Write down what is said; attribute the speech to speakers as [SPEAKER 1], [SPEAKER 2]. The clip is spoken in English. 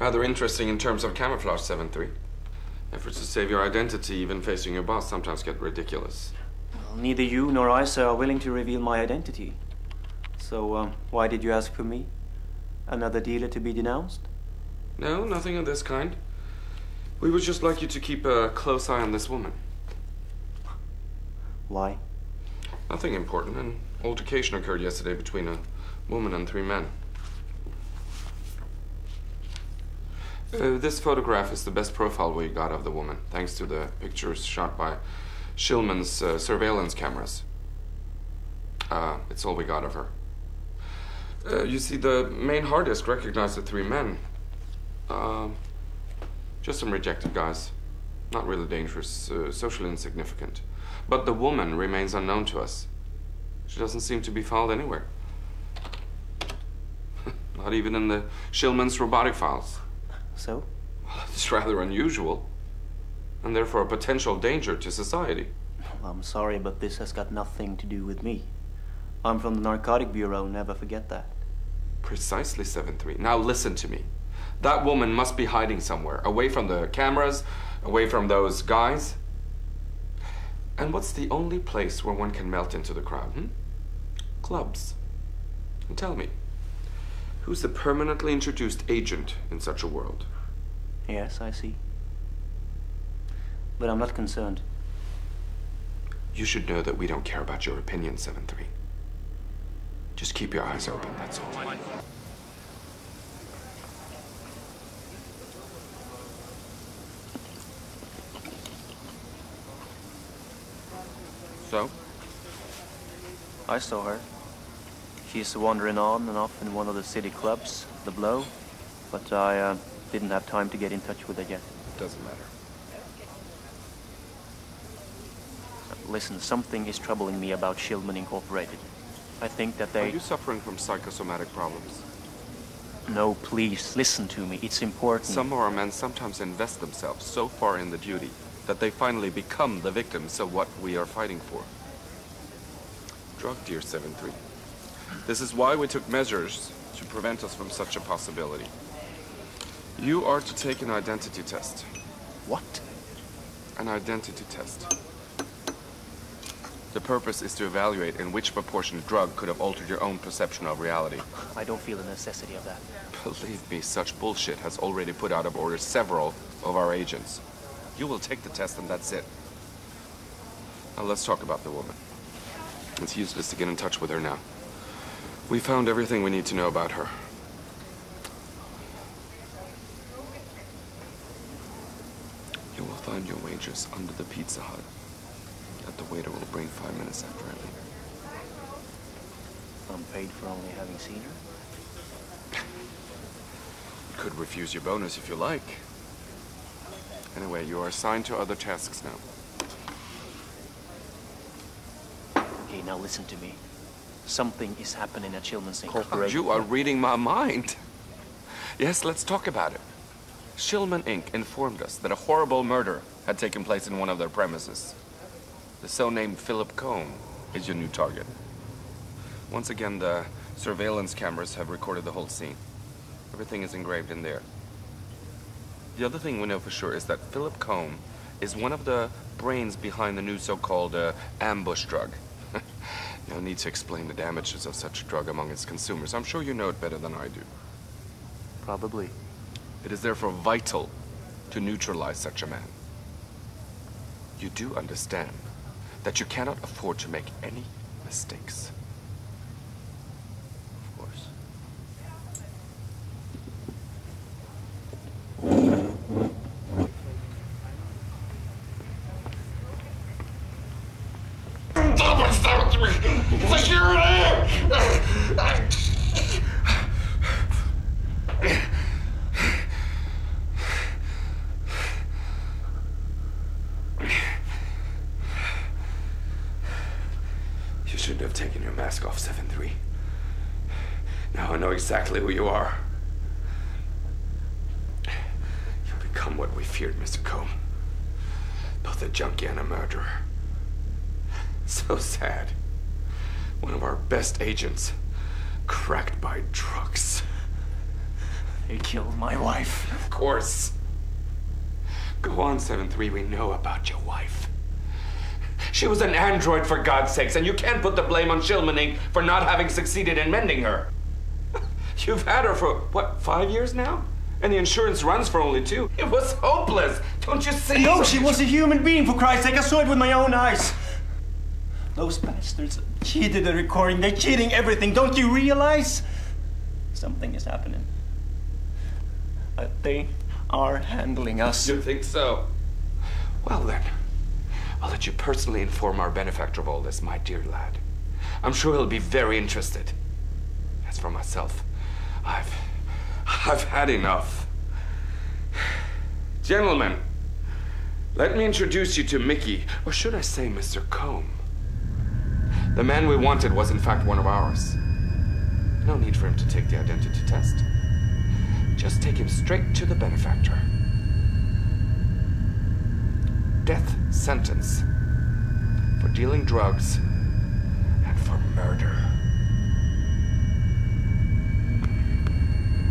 [SPEAKER 1] Rather interesting in terms of camouflage, 7-3. Efforts to save your identity, even facing your boss, sometimes get ridiculous.
[SPEAKER 2] Well, neither you nor I, sir, are willing to reveal my identity. So, why did you ask for me? Another dealer to be denounced?
[SPEAKER 1] No, nothing of this kind. We would just like you to keep a close eye on this woman.
[SPEAKER 2] Why?
[SPEAKER 1] Nothing important. An altercation occurred yesterday between a woman and 3 men. This photograph is the best profile we got of the woman, thanks to the pictures shot by Schillmann's surveillance cameras. It's all we got of her. You see, the main hard disk recognized the 3 men. Just some rejected guys. Not really dangerous, socially insignificant. But the woman remains unknown to us. She doesn't seem to be found anywhere. Not even in the Schillmann's robotic files.
[SPEAKER 2] So?
[SPEAKER 1] Well, it's rather unusual. And therefore a potential danger to society.
[SPEAKER 2] Well, I'm sorry, but this has got nothing to do with me. I'm from the Narcotic Bureau, never forget that.
[SPEAKER 1] Precisely, 7-3. Now listen to me. That woman must be hiding somewhere, away from the cameras, away from those guys. And what's the only place where one can melt into the crowd, Clubs. And tell me, who's the permanently introduced agent in such a world?
[SPEAKER 2] Yes, I see. But I'm not concerned.
[SPEAKER 1] You should know that we don't care about your opinion, 7-3. Just keep your eyes open, that's all. So?
[SPEAKER 2] I saw her. She's wandering on and off in one of the city clubs, The Blow. But I didn't have time to get in touch with her yet.
[SPEAKER 1] Doesn't matter.
[SPEAKER 2] Listen, something is troubling me about Schillmann Incorporated. I think that they...
[SPEAKER 1] Are you suffering from psychosomatic problems?
[SPEAKER 2] No, please, listen to me. It's important.
[SPEAKER 1] Some of our men sometimes invest themselves so far in the duty that they finally become the victims of what we are fighting for. Drug dear 7-3. This is why we took measures to prevent us from such a possibility. You are to take an identity test.
[SPEAKER 2] What?
[SPEAKER 1] An identity test. The purpose is to evaluate in which proportion drug could have altered your own perception of reality.
[SPEAKER 2] I don't feel the necessity of that.
[SPEAKER 1] Believe me, such bullshit has already put out of order several of our agents. You will take the test and that's it. Now let's talk about the woman. It's useless to get in touch with her now. We found everything we need to know about her. You will find your wages under the Pizza Hut that the waiter will bring 5 minutes after I leave.
[SPEAKER 2] I'm paid for only having seen her?
[SPEAKER 1] You could refuse your bonus if you like. Anyway, you are assigned to other tasks now.
[SPEAKER 2] Okay, now listen to me. Something is happening at Schillmann's
[SPEAKER 1] God,
[SPEAKER 2] Incorporated.
[SPEAKER 1] you are reading my mind. Yes, let's talk about it. Schillmann Inc. informed us that a horrible murder had taken place in one of their premises. The so-named Philip Cohn is your new target. Once again, the surveillance cameras have recorded the whole scene. Everything is engraved in there. The other thing we know for sure is that Philip Cohn is one of the brains behind the new so-called ambush drug. No need to explain the damages of such a drug among its consumers. I'm sure you know it better than I do.
[SPEAKER 2] Probably.
[SPEAKER 1] It is therefore vital to neutralize such a man. You do understand that you cannot afford to make any mistakes.
[SPEAKER 2] Of course.
[SPEAKER 1] You shouldn't have taken your mask off, 7-3. Now I know exactly who you are. You've become what we feared, Mr. Cohn. Both a junkie and a murderer. So sad. One of our best agents, cracked by drugs.
[SPEAKER 3] He killed my wife.
[SPEAKER 1] Of course. Go on, 7-3, we know about your wife. She was an android, for God's sakes, and you can't put the blame on Shillman Inc. for not having succeeded in mending her. You've had her for, what, 5 years now? And the insurance runs for only 2. It was hopeless. Don't you see?
[SPEAKER 3] No, she was a human being, for Christ's sake. I saw it with my own eyes. Those bastards cheated the recording. They're cheating everything. Don't you realize? Something is happening. They are handling us.
[SPEAKER 1] You think so? Well then, I'll let you personally inform our benefactor of all this, my dear lad. I'm sure he'll be very interested. As for myself, I've had enough. Gentlemen, let me introduce you to Mickey, or should I say Mr. Combe. The man we wanted was in fact one of ours. No need for him to take the identity test. Just take him straight to the benefactor. Death sentence for dealing drugs